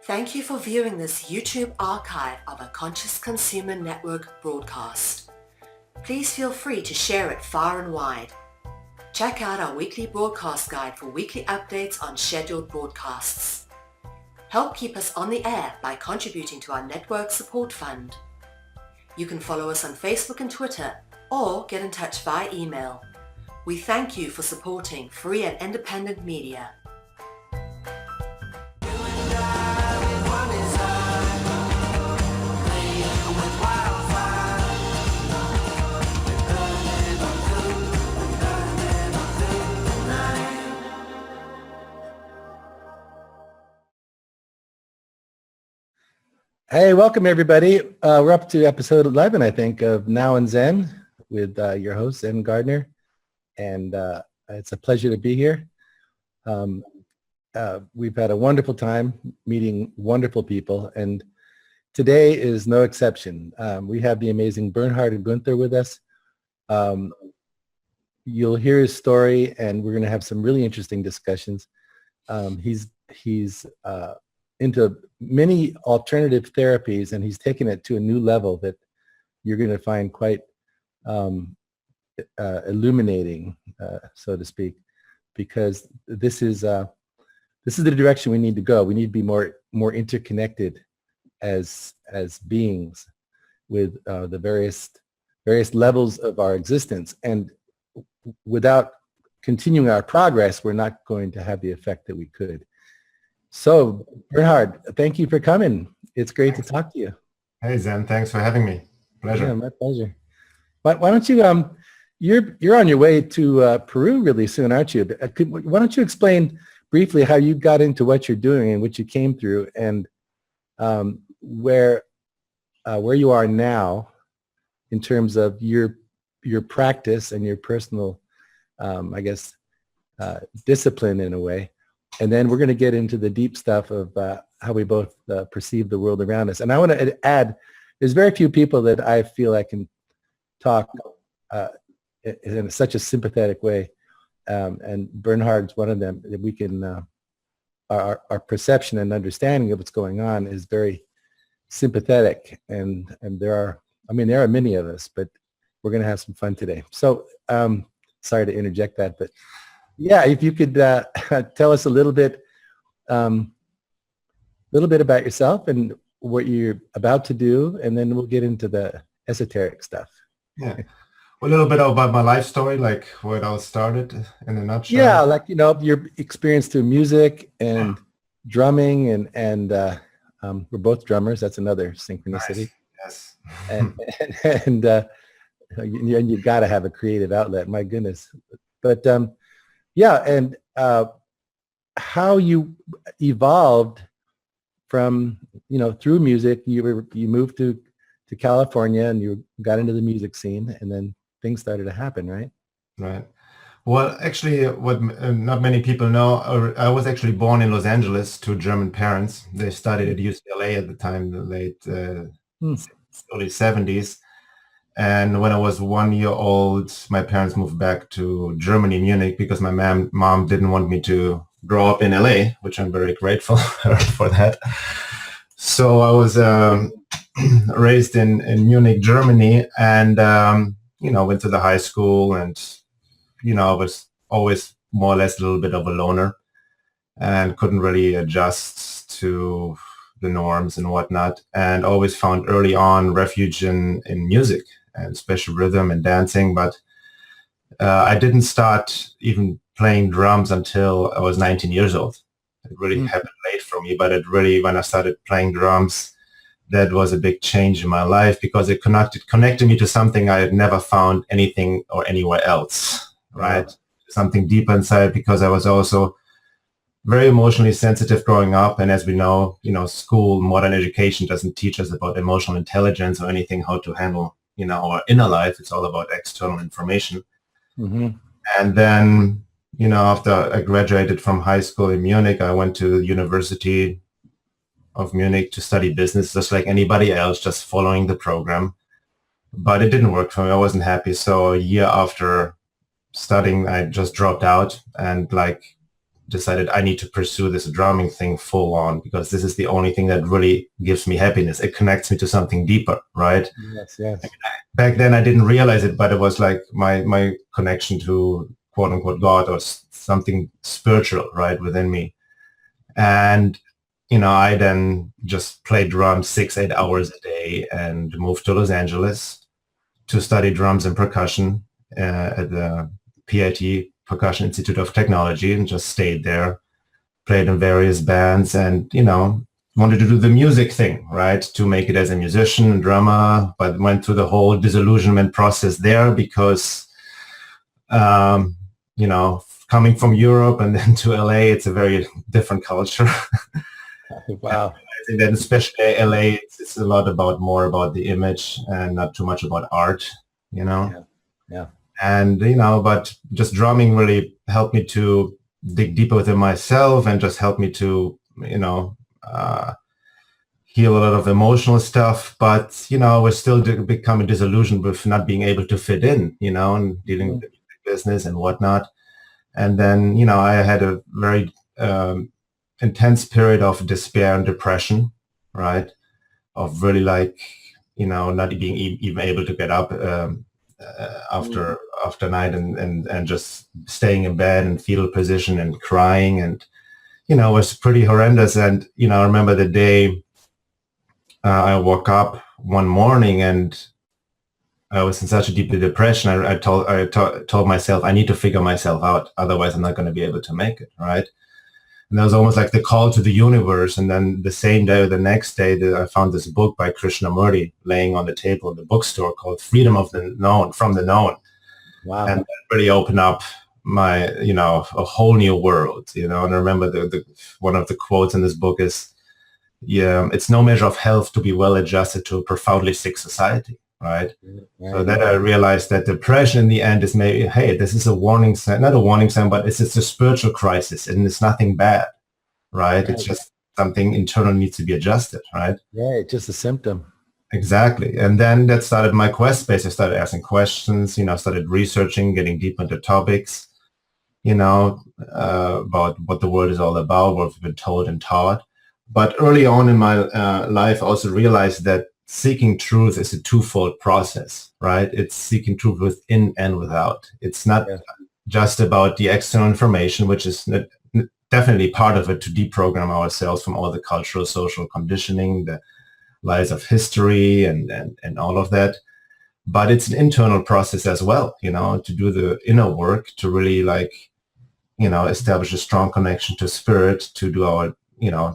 Thank you for viewing this YouTube archive of a Conscious Consumer Network broadcast. Please feel free to share it far and wide. Check out our weekly broadcast guide for weekly updates on scheduled broadcasts. Help keep us on the air by contributing to our network support fund. You can follow us on Facebook and Twitter or get in touch via email. We thank you for supporting free and independent media. Hey, welcome everybody. We're up to episode 11, I think, of Now and Zen with your host, Zen Gardner. And it's a pleasure to be here. We've had a wonderful time meeting wonderful people, and today is no exception. We have the amazing Bernhard and Gunther with us. You'll hear his story, and we're going to have some really interesting discussions. He's into many alternative therapies, and he's taken it to a new level that you're going to find quite illuminating, so to speak, because this is the direction we need to go. We need to be more interconnected as beings with the various levels of our existence, and without continuing our progress, we're not going to have the effect that we could. So, Bernhard, thank you for coming. It's great to talk to you. Hey, Zen. Thanks for having me. Pleasure. Yeah, my pleasure. Why don't you, you're on your way to Peru really soon, aren't you? Why don't you explain briefly how you got into what you're doing and what you came through, and where you are now in terms of your practice and your personal, discipline in a way. And then we're going to get into the deep stuff of how we both perceive the world around us. And I want to add, there's very few people that I feel I can talk in such a sympathetic way. And Bernhard's one of them, that we can, our perception and understanding of what's going on is very sympathetic. And there are many of us, but we're going to have some fun today. So sorry to interject that, but yeah, if you could tell us a little bit about yourself and what you're about to do, and then we'll get into the esoteric stuff. Yeah, a little bit about my life story, like where it all started in a nutshell. Yeah, like your experience through music and drumming, and we're both drummers. That's another synchronicity. Nice. Yes. And you got to have a creative outlet. My goodness, but. Yeah, and how you evolved from, through music. You moved to California, and you got into the music scene, and then things started to happen, right? Right. Well, actually, what not many people know, I was actually born in Los Angeles to German parents. They studied at UCLA at the time, the late early 70s. And when I was 1 year old, my parents moved back to Germany, Munich, because my mom didn't want me to grow up in LA, which I'm very grateful for that. So I was raised in Munich, Germany, and, went to the high school, and, I was always more or less a little bit of a loner and couldn't really adjust to the norms and whatnot, and always found early on refuge in music and special rhythm and dancing. But I didn't start even playing drums until I was 19 years old. It really happened late for me, but it really, when I started playing drums, that was a big change in my life, because it connected me to something I had never found anything or anywhere else, right? Yeah. Something deep inside, because I was also very emotionally sensitive growing up. And as we know, school, modern education doesn't teach us about emotional intelligence or anything, how to handle, our inner life. It's all about external information. Mm-hmm. And then, after I graduated from high school in Munich, I went to the University of Munich to study business, just like anybody else, just following the program. But it didn't work for me. I wasn't happy. So a year after studying, I just dropped out, and decided I need to pursue this drumming thing full on, because this is the only thing that really gives me happiness. It connects me to something deeper, right? Yes, yes. Back then I didn't realize it, but it was like my connection to quote unquote God, or something spiritual, right, within me. And I then just played drums 6-8 hours a day and moved to Los Angeles to study drums and percussion at the PIT, Percussion Institute of Technology, and just stayed there, played in various bands, and wanted to do the music thing, right, to make it as a musician and drummer, but went through the whole disillusionment process there because coming from Europe and then to LA, it's a very different culture. Wow. I think that especially LA, it's a lot more about the image and not too much about art, Yeah. And, but just drumming really helped me to dig deeper within myself, and just helped me to, heal a lot of emotional stuff. But, we're still becoming disillusioned with not being able to fit in, and dealing with the business and whatnot. And then, I had a very intense period of despair and depression, right? Of really not being even able to get up after night and just staying in bed and fetal position and crying, and it was pretty horrendous. And I remember the day I woke up one morning and I was in such a deep depression. I told myself I need to figure myself out, otherwise I'm not going to be able to make it, right? And that was almost like the call to the universe. And then the same day or the next day, I found this book by Krishnamurti laying on the table in the bookstore called Freedom of the Known, from the Known. Wow. And that really opened up my, a whole new world, And I remember the one of the quotes in this book is, it's no measure of health to be well adjusted to a profoundly sick society, right? So that I realized that depression in the end is maybe, hey, this is a warning sign, not a warning sign, but it's a spiritual crisis, and it's nothing bad, right? It's just something internal needs to be adjusted, right? Yeah, it's just a symptom. Exactly. And then that started my quest space. I started asking questions, started researching, getting deep into topics, about what the world is all about, what we've been told and taught. But early on in my life, I also realized that seeking truth is a twofold process, right? It's seeking truth within and without. It's not just about the external information, which is definitely part of it, to deprogram ourselves from all the cultural, social conditioning, the lies of history and all of that. But it's an internal process as well, to do the inner work, to really establish a strong connection to spirit, to do our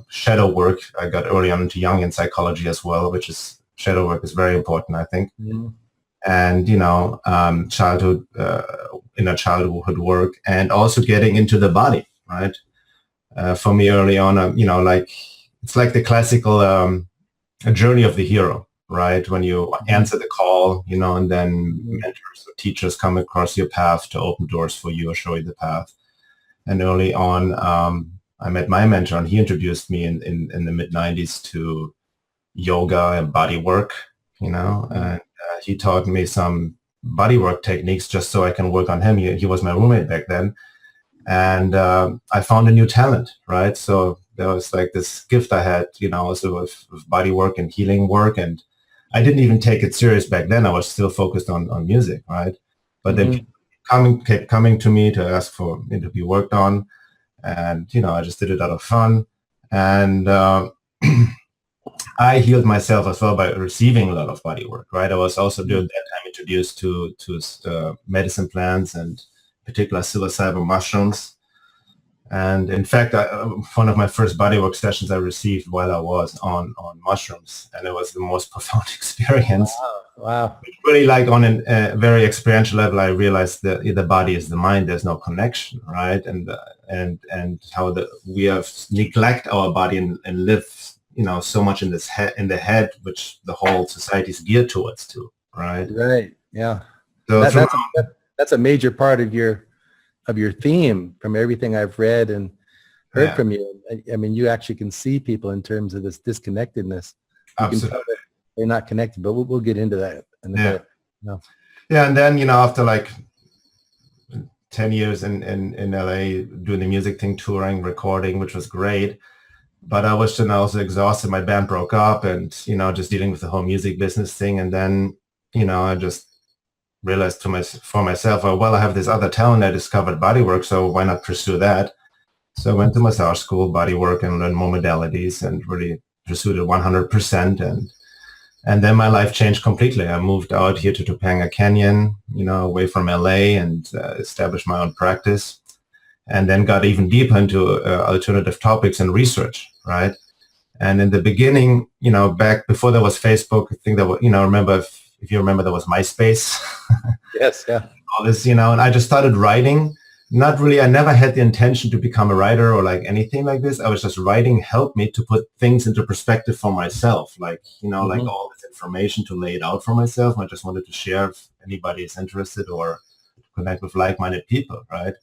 shadow work. I got early on into Jungian psychology as well, which is shadow work is very important, I think. Mm-hmm. And, childhood, inner childhood work, and also getting into the body, right? For me early on, it's like the classical journey of the hero, right? When you answer the call, and then mentors or teachers come across your path to open doors for you or show you the path. And early on, I met my mentor, and he introduced me in the mid-90s to yoga and body work, and he taught me some body work techniques just so I can work on him. He was my roommate back then. And I found a new talent, right? So there was like this gift I had, also with body work and healing work. And I didn't even take it serious back then. I was still focused on music, right? But then people kept coming to me to ask for it to be worked on. And, I just did it out of fun. And I healed myself as well by receiving a lot of body work, right? I was also during that time introduced to medicine plants, and in particular psilocybin mushrooms. And in fact, one of my first bodywork sessions I received while I was on mushrooms, and it was the most profound experience. Wow. Really, on a very experiential level, I realized that the body is the mind. There's no connection, right? And how we have neglect our body and live, so much in the head, which the whole society is geared towards too, right? Right. Yeah. So that's a major part of your theme from everything I've read and heard from you. I mean, you actually can see people in terms of this disconnectedness. Absolutely. They're not connected, but we'll get into that in a bit. Yeah. And then, after 10 years in LA doing the music thing, touring, recording, which was great. But I was then also exhausted. My band broke up and, just dealing with the whole music business thing. And then, I just realized for myself, oh, well, I have this other talent. I discovered bodywork, so why not pursue that? So I went to massage school, bodywork, and learned more modalities and really pursued it 100%. And then my life changed completely. I moved out here to Topanga Canyon, away from LA, and established my own practice. And then got even deeper into alternative topics and research, right? And in the beginning, back before there was Facebook, I think that, remember, if you remember, there was MySpace. Yes, yeah. All this, and I just started writing. Not really, I never had the intention to become a writer or like anything like this. I was just writing helped me to put things into perspective for myself, like, like all this information to lay it out for myself. I just wanted to share if anybody is interested or connect with like-minded people, right?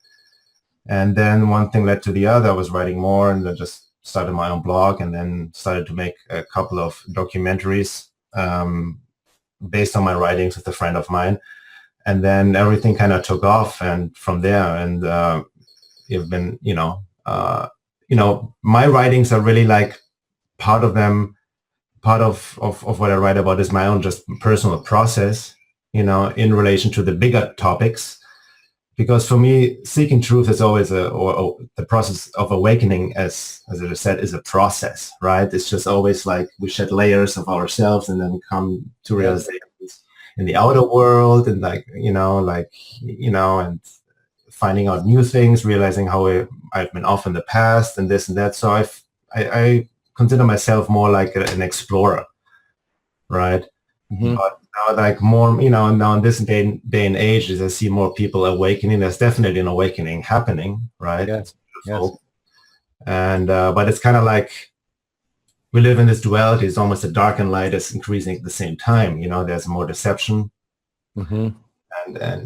And then one thing led to the other. I was writing more and I just started my own blog and then started to make a couple of documentaries based on my writings with a friend of mine. And then everything kind of took off, and from there, and you've been, my writings are really like part of what I write about is my own just personal process, in relation to the bigger topics. Because for me, seeking truth is always or the process of awakening, as I said, is a process, right? It's just always like we shed layers of ourselves and then come to realizations in the outer world, and and finding out new things, realizing how I've been off in the past and this and that. So I consider myself more like an explorer, right? Mm-hmm. But now, like more, now in this day and age, as I see more people awakening, there's definitely an awakening happening, right? Yes. Yes. And but it's kind of like we live in this duality. It's almost a dark and light is increasing at the same time. There's more deception and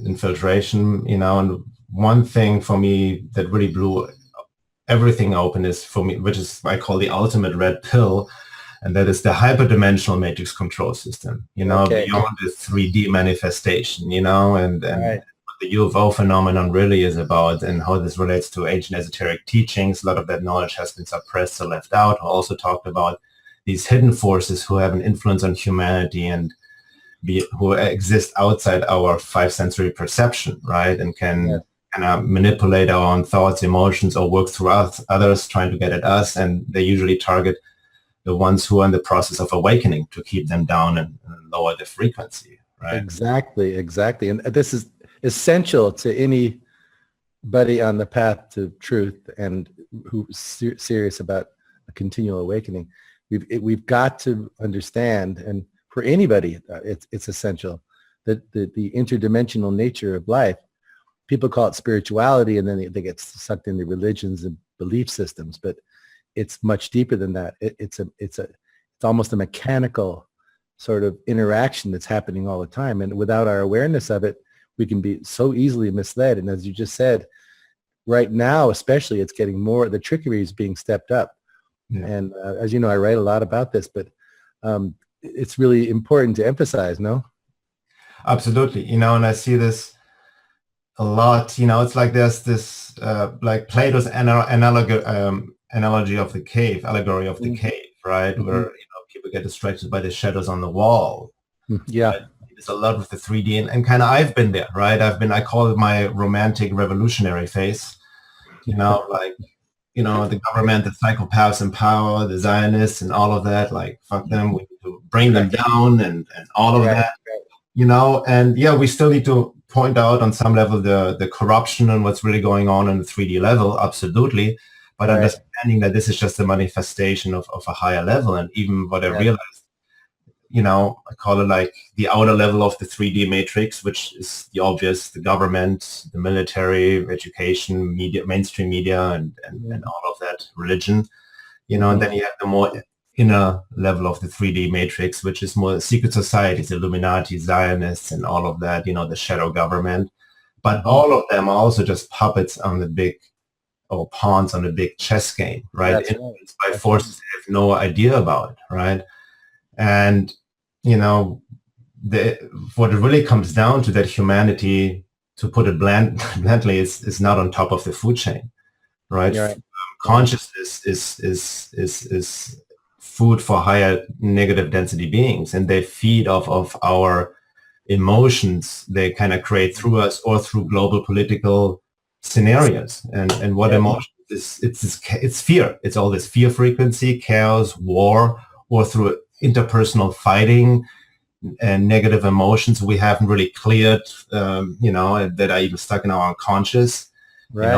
infiltration. And one thing for me that really blew everything open is for me, which is I call the ultimate red pill, and that is the hyperdimensional matrix control system. Beyond the 3D manifestation. And right. What the UFO phenomenon really is about, and how this relates to ancient esoteric teachings. A lot of that knowledge has been suppressed or left out. I also talked about these hidden forces who have an influence on humanity and who exist outside our five sensory perception, right? And can kind of manipulate our own thoughts, emotions, or work through others, trying to get at us. And they usually target the ones who are in the process of awakening to keep them down and lower the frequency, right? Exactly. And this is essential to anybody on the path to truth and who's serious about a continual awakening. We've got to understand, and for anybody, it's essential, that the interdimensional nature of life. People call it spirituality, and then they get sucked into religions and belief systems, but it's much deeper than that. It's almost a mechanical sort of interaction that's happening all the time, and without our awareness of it, we can be so easily misled. And as you just said, right now, especially, it's getting more. The trickery is being stepped up. Yeah. And as you know, I write a lot about this, but it's really important to emphasize, no? Absolutely. And I see this a lot. It's like there's this, like Plato's analogy of the cave, allegory of the cave, right? Where, people get distracted by the shadows on the wall. Yeah. Right? There's a lot with the 3D and kind of, I've been there, right? I call it my romantic revolutionary phase, the government, the psychopaths in power, the Zionists and all of that, like, fuck them, we need to bring them down and all of that, and we still need to point out on some level the corruption and what's really going on the 3D level, absolutely, but understanding that this is just a manifestation of a higher level. And even what I realized, I call it like the outer level of the 3D matrix, which is the obvious, the government, the military, education, media, mainstream media, and all of that, religion, and then you have the more inner level of the 3D matrix, which is more secret societies, Illuminati, Zionists, and all of that, the shadow government. But all of them are also just puppets on the big, or pawns on the big chess game, right? Influenced by forces they have no idea about, right? And what it really comes down to, that humanity to put it bluntly, is not on top of the food chain, right? You're right. Consciousness is food for higher negative density beings, and they feed off of our emotions they kind of create through us or through global political scenarios. And what emotion is, it's fear. It's all this fear frequency, chaos, war, or through interpersonal fighting and negative emotions we haven't really cleared, that are even stuck in our unconscious. Right.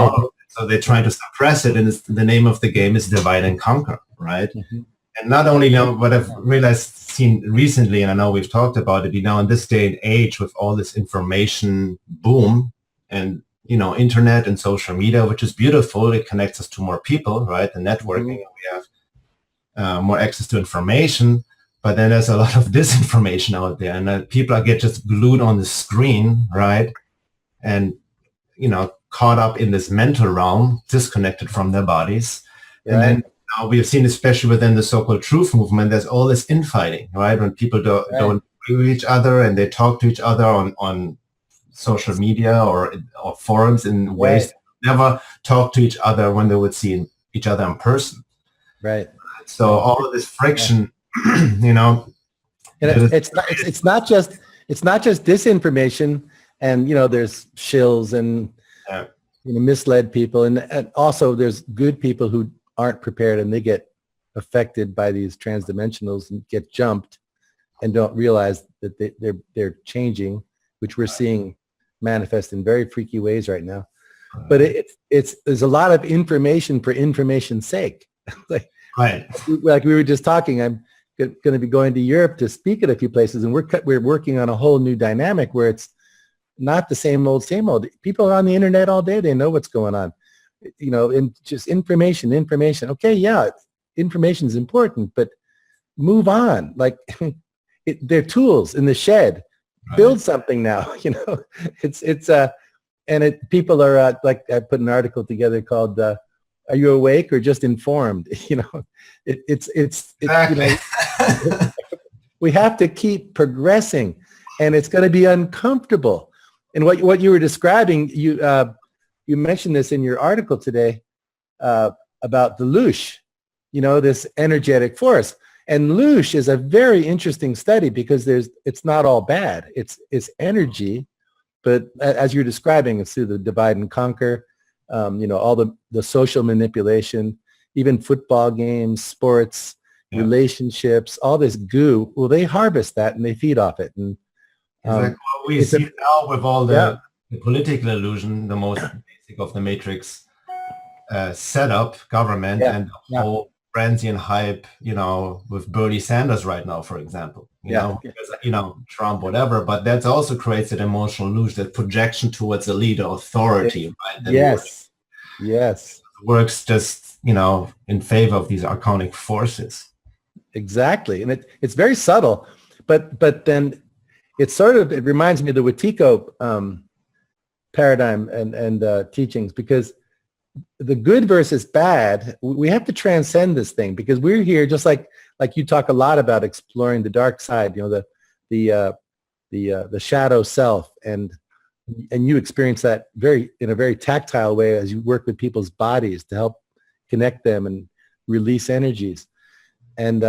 So they're trying to suppress it, and the name of the game is divide and conquer, right? Mm-hmm. And not only what I've seen recently, and I know we've talked about it, in this day and age with all this information boom and, internet and social media, which is beautiful. It connects us to more people, right? The networking, mm-hmm. We have more access to information, but then there's a lot of disinformation out there, and people get just glued on the screen, right? And, caught up in this mental realm, disconnected from their bodies. Right. And then now we have seen, especially within the so-called truth movement, there's all this infighting, right? When people don't agree with each other and they talk to each other on social media or forums in ways they never talk to each other when they would see each other in person. Right. So all of this friction, and it's not just disinformation, and there's shills and misled people, and also there's good people who aren't prepared, and they get affected by these transdimensionals and get jumped and don't realize that they're changing, which we're seeing manifest in very freaky ways right now. But there's a lot of information for information's sake. like we were just talking, I'm going to be going to Europe to speak at a few places, and we're working on a whole new dynamic where it's not the same old. People are on the internet all day. They know what's going on, and just information. Okay. Yeah. Information is important, but move on. Like they're tools in the shed. Right. Build something now, people are like, I put an article together called, are you awake or just informed? We have to keep progressing, and it's going to be uncomfortable. And what you were describing, you mentioned this in your article today about the loosh, this energetic force. And loosh is a very interesting study because it's not all bad. It's energy, but as you're describing, it's through the divide and conquer, all the social manipulation, even football games, sports, relationships, all this goo. Well, they harvest that and they feed off it. And exactly. We see now with all the political illusion, the most basic of the matrix setup, government, and the whole frenzy and hype, with Bernie Sanders right now, for example, because, Trump, whatever, but that also creates an emotional illusion, that projection towards a leader, authority, right? That Yes. Works just, in favor of these archonic forces. Exactly. And it's very subtle, but then it reminds me of the Wetiko paradigm and teachings, because the good versus bad, we have to transcend this thing, because we're here just like you talk a lot about exploring the dark side, the shadow self, and you experience that in a very tactile way as you work with people's bodies to help connect them and release energies. And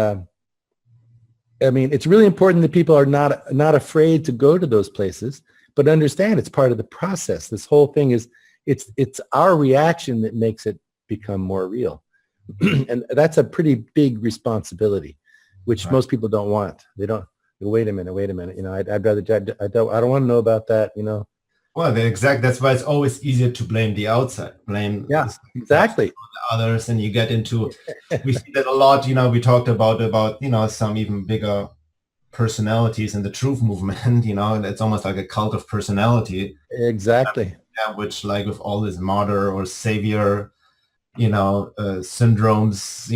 it's really important that people are not afraid to go to those places, but understand it's part of the process. This whole thing is, it's our reaction that makes it become more real. And that's a pretty big responsibility, which most people don't want. They don't, wait a minute. I'd rather, I don't want to know about that, Well, that's why it's always easier to blame the outside, exactly the others, and you get into, we see that a lot, we talked about, some even bigger personalities in the truth movement, and it's almost like a cult of personality. Exactly. Which, like, with all this martyr or savior, syndromes,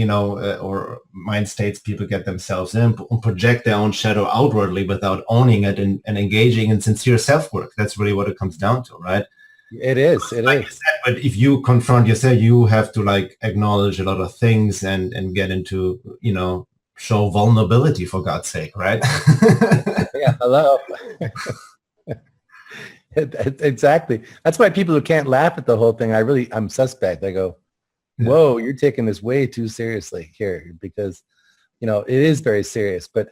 or mind states people get themselves in, and project their own shadow outwardly without owning it and engaging in sincere self-work. That's really what it comes down to, right? It is. But if you confront yourself, you have to acknowledge a lot of things and get into, show vulnerability, for God's sake, right? Yeah, hello. Exactly. That's why people who can't laugh at the whole thing, I'm suspect. I go, whoa, you're taking this way too seriously here, because, it is very serious. But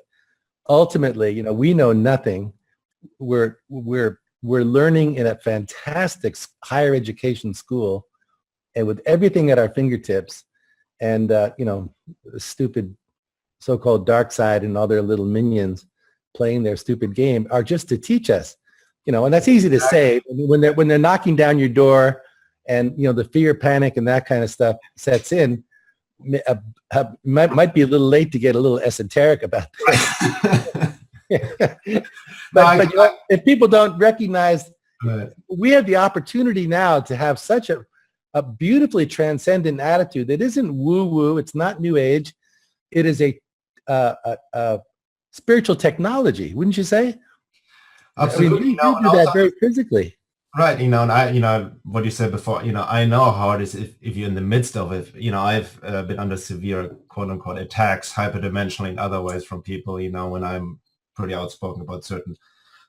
ultimately, we know nothing. We're learning in a fantastic higher education school, and with everything at our fingertips, and the stupid so-called dark side and all their little minions playing their stupid game are just to teach us, and that's easy to say when they're knocking down your door, and the fear, panic, and that kind of stuff sets in. Might be a little late to get a little esoteric about this. but if people don't recognize, we have the opportunity now to have such a beautifully transcendent attitude that isn't woo-woo. It's not new age. It is a spiritual technology, wouldn't you say? Absolutely. I mean, you do that very physically. Right. And what you said before, I know how it is if you're in the midst of it. I've been under severe quote unquote attacks, hyperdimensionally and otherwise, from people, when I'm pretty outspoken about certain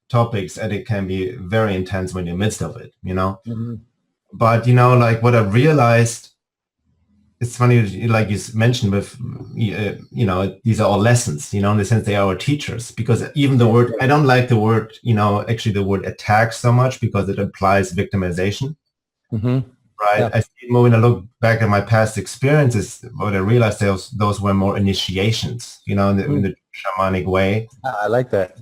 topics, and it can be very intense when you're in the midst of it, Mm-hmm. But, like what I realized, it's funny, like you mentioned with, these are all lessons, in the sense they are our teachers, because even the word, I don't like the word, actually the word attack so much, because it implies victimization. Mm-hmm. Right. Yeah. I see when I look back at my past experiences, what I realized those were more initiations, in the shamanic way. I like that.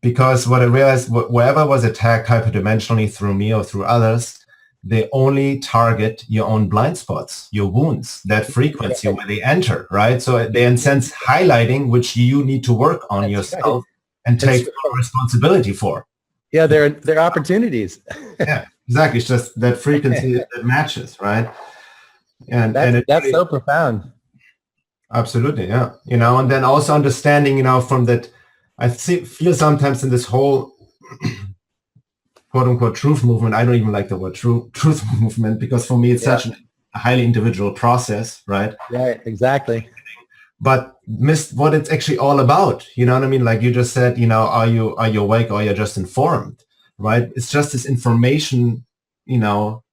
Because what I realized, wherever was attacked hyperdimensionally through me or through others, they only target your own blind spots, your wounds, that frequency where they enter, right? So they, in a sense, highlighting which you need to work on yourself and take responsibility for. Yeah, they're opportunities. Yeah, exactly. It's just that frequency that matches, right? And that's so profound. Absolutely, yeah. And then also understanding, from that, I feel sometimes in this whole quote unquote truth movement, I don't even like the word truth movement, because for me it's such a highly individual process, right? Right, exactly. But missed what it's actually all about. You know what I mean? Like you just said, are you awake, or you're just informed, right? It's just this information,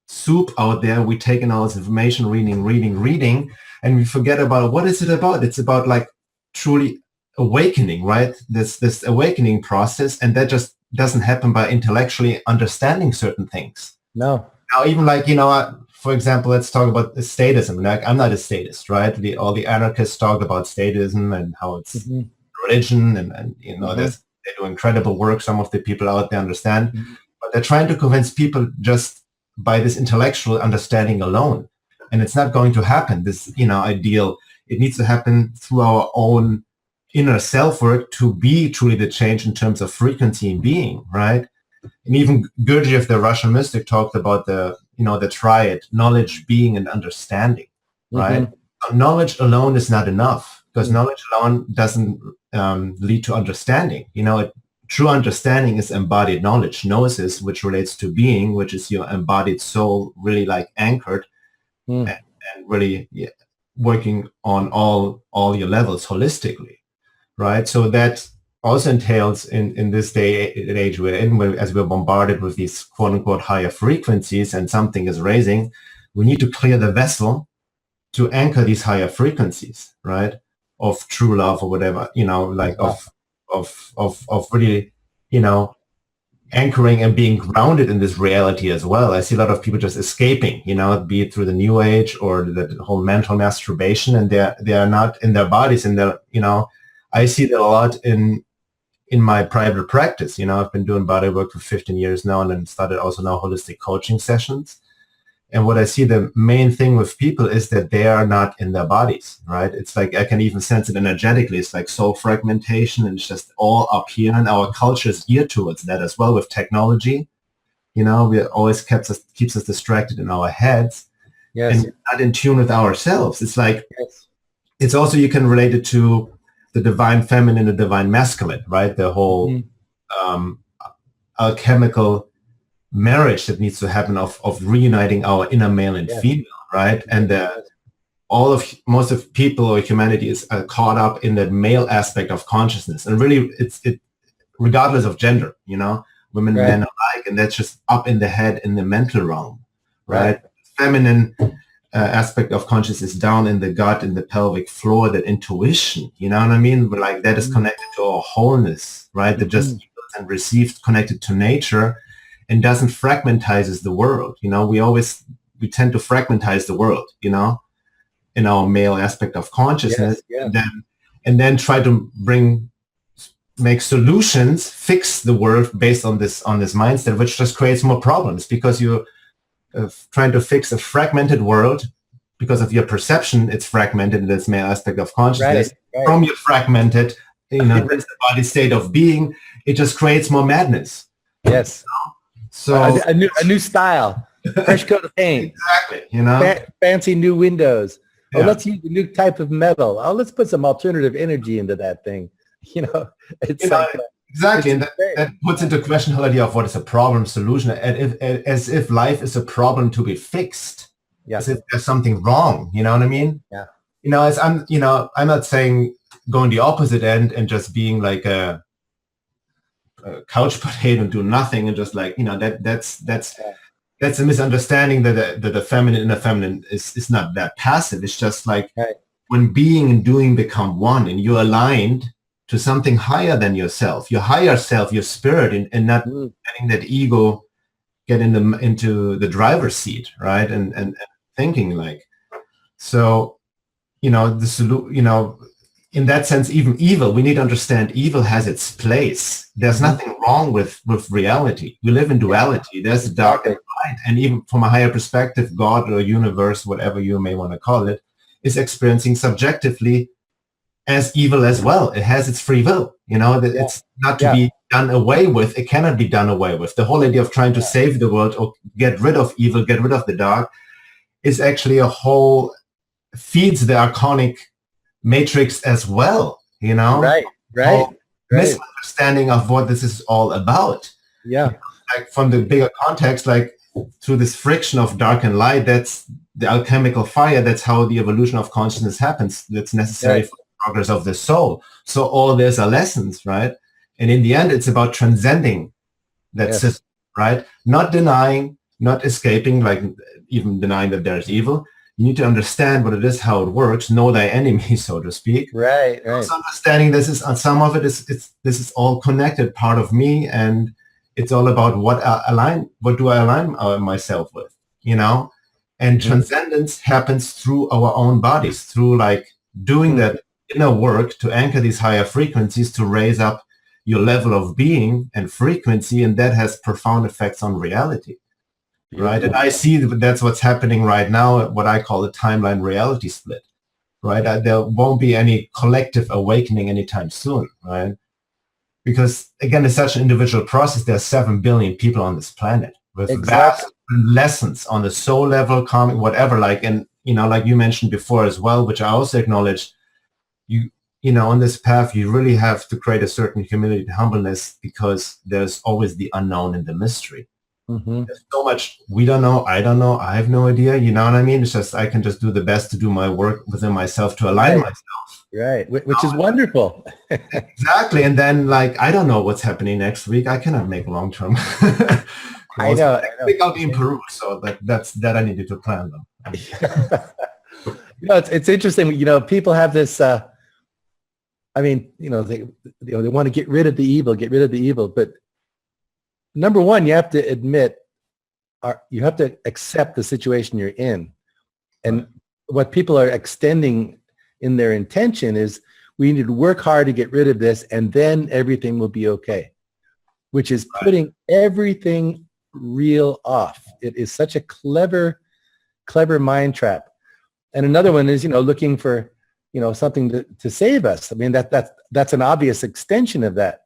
soup out there. We take in all this information, reading, and we forget about what is it about? It's about like truly awakening, right? This awakening process, and that just doesn't happen by intellectually understanding certain things. No. Now, even like, for example, let's talk about statism. Like, I'm not a statist, right? All the anarchists talk about statism and how it's religion, and they do incredible work. Some of the people out there understand, but they're trying to convince people just by this intellectual understanding alone. And it's not going to happen, this, ideal. It needs to happen through our own inner self-work to be truly the change in terms of frequency and being, right? And even Gurdjieff, the Russian mystic, talked about the triad: knowledge, being, and understanding, right? Knowledge alone is not enough, because knowledge alone doesn't lead to understanding. True understanding is embodied knowledge. Gnosis, which relates to being, which is your embodied soul, really like anchored and really working on all your levels holistically, right? So that also entails in this day and age we're in, as we're bombarded with these quote unquote higher frequencies, and something is raising, we need to clear the vessel to anchor these higher frequencies, right? Of true love, or whatever, like of really, anchoring and being grounded in this reality as well. I see a lot of people just escaping, be it through the new age or the whole mental masturbation, and they are not in their bodies, and they're, I see that a lot in my private practice. I've been doing body work for 15 years now, and then started also now holistic coaching sessions. And what I see, the main thing with people is that they are not in their bodies, right? It's like, I can even sense it energetically. It's like soul fragmentation, and it's just all up here. And our culture is geared towards that as well with technology. We always keeps us distracted in our heads, and not in tune with ourselves. It's like, it's also, you can relate it to the divine feminine, the divine masculine, right? The whole alchemical marriage that needs to happen of reuniting our inner male and female, right? And most of people or humanity is caught up in that male aspect of consciousness, and really it regardless of gender, women, Right. men alike, and that's just up in the head in the mental realm, right? Right. Feminine aspect of consciousness is down in the gut, in the pelvic floor, that intuition, you know what I mean? But like that is connected to our wholeness, right? That just and received, connected to nature, and doesn't fragmentizes the world. You know, we tend to fragmentize the world, you know, in our male aspect of consciousness, Yes, and then try to make solutions, fix the world based on this mindset, which just creates more problems because you're trying to fix a fragmented world because of your perception. It's fragmented in this male aspect of consciousness. Right. From your fragmented, you know, this body state of being, it just creates more madness. Yes. So a new style, fresh coat of paint. Exactly. You know, fancy new windows. Oh, Yeah. let's use a new type of metal. Oh, let's put some alternative energy into that thing. You know, it's exactly, and that puts into question the whole idea of what is a problem solution, as if life is a problem to be fixed, as if there's something wrong. You know what I mean? Yeah. You know, I'm not saying going the opposite end and just being like a couch potato and do nothing and just like, you know, that's a misunderstanding that the feminine and the feminine is not that passive. It's just like when being and doing become one, and you're aligned to something higher than yourself, your higher self, your spirit, and not letting that ego get into the driver's seat, right? And thinking like, so, you know, in that sense, even evil, we need to understand evil has its place. There's nothing wrong with reality. We live in duality. There's the dark and light. And even from a higher perspective, God or universe, whatever you may want to call it, is experiencing subjectively as evil as well. It has its free will. You know, that it's not to be done away with. It cannot be done away with. The whole idea of trying to save the world or get rid of evil, get rid of the dark, is actually feeds the archonic matrix as well, you know? Right. Misunderstanding of what this is all about. Yeah. Like from the bigger context, like through this friction of dark and light, that's the alchemical fire. That's how the evolution of consciousness happens. That's necessary for the progress of the soul. So all these are lessons, right? And in the end, it's about transcending that system, right? Not denying, not escaping, like even denying that there's evil. You need to understand what it is, how it works, know thy enemy, so to speak. Right. Also understanding some of it is this is all connected, part of me, and it's all about what do I align myself with, you know? And transcendence happens through our own bodies, through like doing that inner work to anchor these higher frequencies, to raise up your level of being and frequency, and that has profound effects on reality. Right. And I see that's what's happening right now, what I call the timeline reality split. Right. There won't be any collective awakening anytime soon. Right. Because again, it's such an individual process. There are 7 billion people on this planet with vast lessons on the soul level, karmic, whatever. Like, and, you know, like you mentioned before as well, which I also acknowledge, you know, on this path, you really have to create a certain humility and humbleness, because there's always the unknown and the mystery. There's so much we don't know. I don't know. I have no idea. You know what I mean? It's just I can just do the best to do my work within myself, to align myself. Right, which is wonderful. Exactly. And then, like, I don't know what's happening next week. I cannot make long term. I know. Next week I'll be in Peru, so that I needed to plan them. You know, it's interesting. You know, people have this. I mean, you know, they want to get rid of the evil, but number one, you have to admit, you have to accept the situation you're in. And what people are extending in their intention is, we need to work hard to get rid of this, and then everything will be okay, which is putting everything real off. It is such a clever mind trap. And another one is, you know, looking for, you know, something to save us. I mean, that's an obvious extension of that.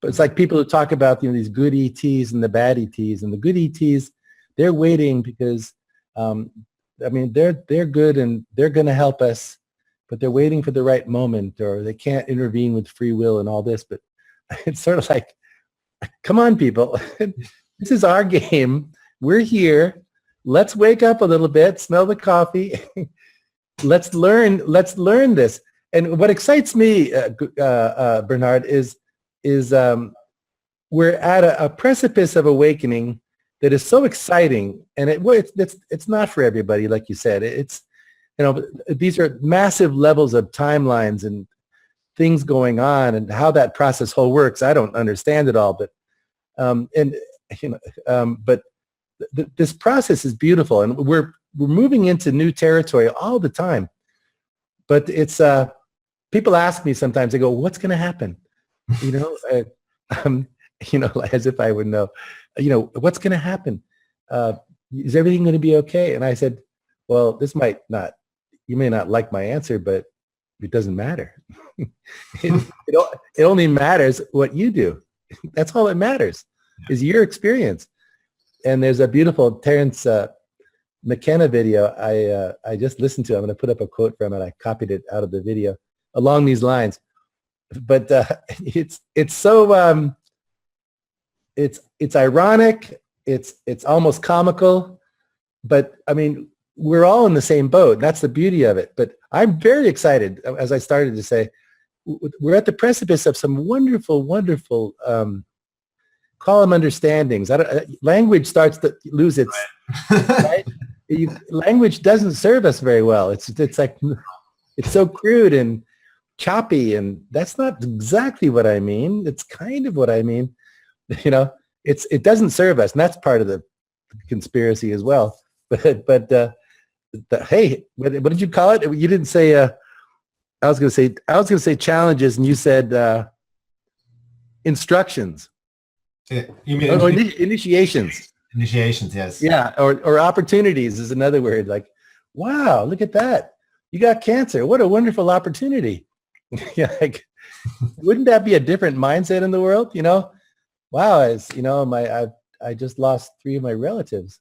But it's like people who talk about, you know, these good ETs and the bad ETs, and the good ETs, they're waiting because, I mean, they're good and they're going to help us, but they're waiting for the right moment, or they can't intervene with free will and all this. But it's sort of like, come on, people, this is our game. We're here. Let's wake up a little bit, smell the coffee. Let's learn this. And what excites me, Bernhard, is we're at a precipice of awakening that is so exciting, and it's not for everybody, like you said. It's, these are massive levels of timelines and things going on, and how that process whole works. I don't understand it all, but this process is beautiful, and we're moving into new territory all the time. But it's people ask me sometimes. They go, "What's going to happen?" As if I would know. What's going to happen? Is everything going to be okay? And I said, well, you may not like my answer, but it doesn't matter. it only matters what you do. That's all that matters, is your experience. And there's a beautiful Terence McKenna video I just listened to. I'm going to put up a quote from it. I copied it out of the video along these lines. But it's so it's ironic. It's almost comical. But I mean, we're all in the same boat. That's the beauty of it. But I'm very excited, as I started to say. We're at the precipice of some wonderful, wonderful, call them understandings. Language starts to lose its, right? Language doesn't serve us very well. It's like, it's so crude and choppy, and that's not exactly what I mean. It's kind of what I mean. It doesn't serve us, and that's part of the conspiracy as well. But hey, what did you call it? You didn't say. I was going to say challenges, and you said instructions. Yeah, you mean initiations? Initiations, yes. Yeah, or opportunities is another word. Like, wow, look at that! You got cancer. What a wonderful opportunity! Like, wouldn't that be a different mindset in the world? Wow, I just lost 3 of my relatives.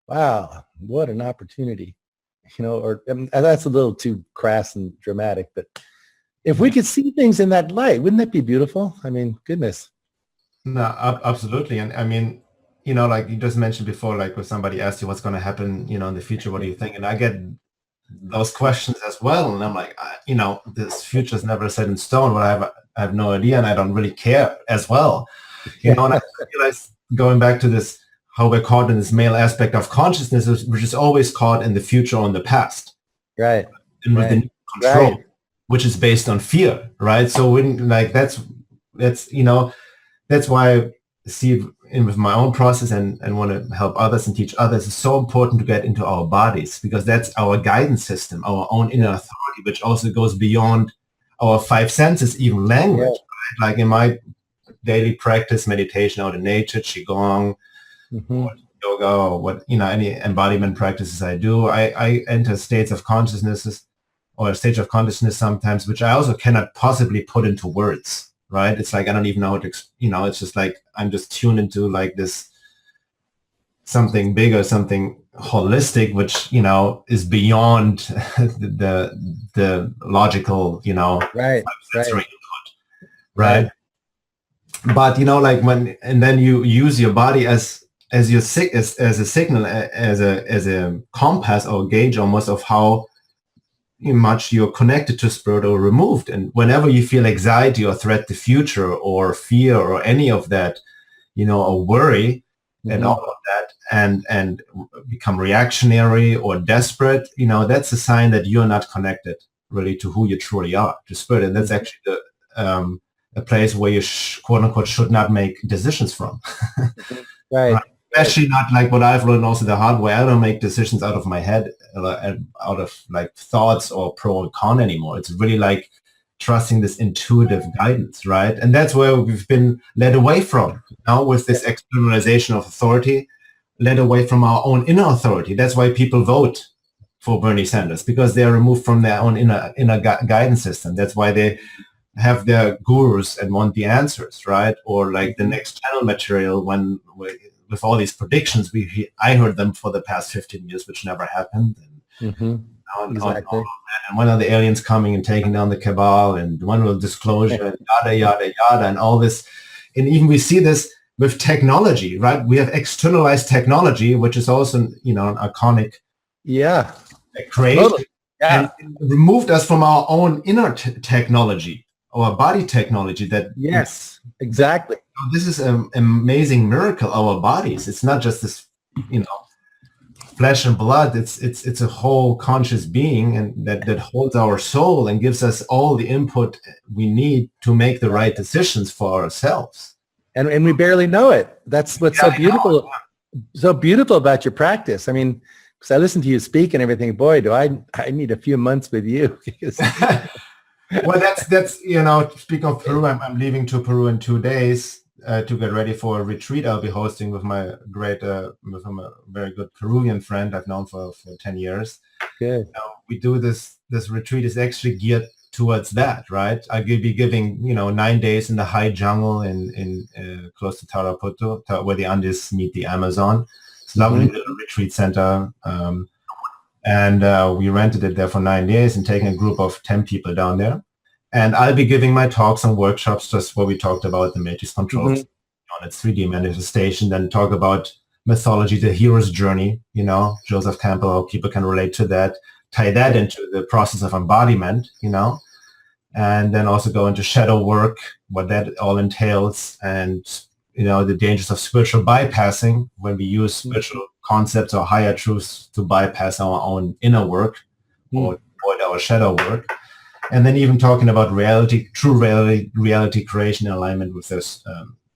Wow, what an opportunity. And that's a little too crass and dramatic, but if we could see things in that light, wouldn't that be beautiful? I mean, goodness. No, absolutely. And I mean, like you just mentioned before, like when somebody asks you what's going to happen, in the future, what do you think? And I get those questions as well. And I'm like, this future is never set in stone, but I have no idea, and I don't really care as well. And I realize, going back to this, how we're caught in this male aspect of consciousness, which is always caught in the future or in the past. Right. And with the control, which is based on fear, right? So that's why I see with my own process and want to help others and teach others, it's so important to get into our bodies, because that's our guidance system, our own inner authority, which also goes beyond our 5 senses, even language. Yeah. Right? Like in my daily practice, meditation out in nature, Qigong, or yoga, or what, any embodiment practices I do, I enter states of consciousness, or a stage of consciousness sometimes, which I also cannot possibly put into words, right? It's like, I don't even know how to, it's just like, I'm just tuned into like this, something bigger, something holistic, which, is beyond the logical, right. Input, right? But, like and then you use your body as your as a signal, as a compass or gauge almost of how much you're connected to spirit or removed. And whenever you feel anxiety or threat to future or fear or any of that, or worry, and all of that, and become reactionary or desperate, that's a sign that you're not connected really to who you truly are, to spirit. And that's actually a place where you quote unquote should not make decisions from. Right. Especially not like what I've learned also the hard way. I don't make decisions out of my head, out of like thoughts or pro and con anymore. It's really like trusting this intuitive guidance, right? And that's where we've been led away from now with this externalization of authority, led away from our own inner authority. That's why people vote for Bernie Sanders, because they're removed from their own inner guidance system. That's why they have their gurus and want the answers, right? Or like the next channel material with all these predictions, I heard them for the past 15 years, which never happened. And, exactly. And when are the aliens coming and taking down the cabal? And when will disclosure? And yada, yada, yada, and all this. And even we see this with technology, right? We have externalized technology, which is also, an iconic creation. Totally. Yeah. And it removed us from our own inner technology, our body technology that yes, exactly. this is an amazing miracle, our bodies. It's not just this, flesh and blood. It's a whole conscious being, and that holds our soul and gives us all the input we need to make the right decisions for ourselves. And we barely know it. That's what's so beautiful, so beautiful about your practice. I mean, because I listen to you speak and everything, boy, do I need a few months with you. Well, that's speaking of Peru, I'm leaving to Peru in 2 days to get ready for a retreat I'll be hosting with my with a very good Peruvian friend I've known for 10 years. Good. We do this retreat is actually geared towards that, right? I'll be giving 9 days in the high jungle in close to Tarapoto, where the Andes meet the Amazon. It's a lovely little retreat center. And we rented it there for 9 days and taking a group of 10 people down there. And I'll be giving my talks and workshops, just where we talked about the matrix controls on its 3D manifestation, then talk about mythology, the hero's journey, Joseph Campbell, how people can relate to that, tie that into the process of embodiment, and then also go into shadow work, what that all entails, and the dangers of spiritual bypassing when we use spiritual concepts or higher truths to bypass our own inner work or avoid our shadow work. And then even talking about true reality creation in alignment with this,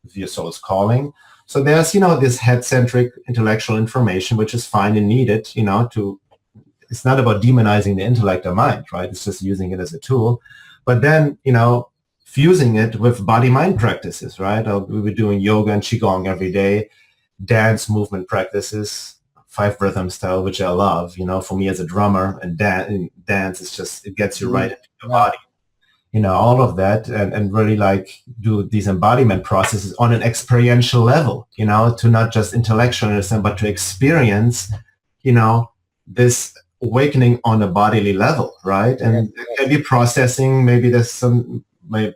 with your soul's calling. So there's, this head-centric intellectual information, which is fine and needed, it's not about demonizing the intellect or mind, right? It's just using it as a tool. But then, fusing it with body-mind practices, right? We were doing yoga and qigong every day, dance movement practices, 5 rhythm style, which I love. For me as a drummer, and dance is just, it gets you right into your body. All of that, and really do these embodiment processes on an experiential level, to not just intellectually understand, but to experience, this awakening on a bodily level, right? And it can be processing, maybe there's some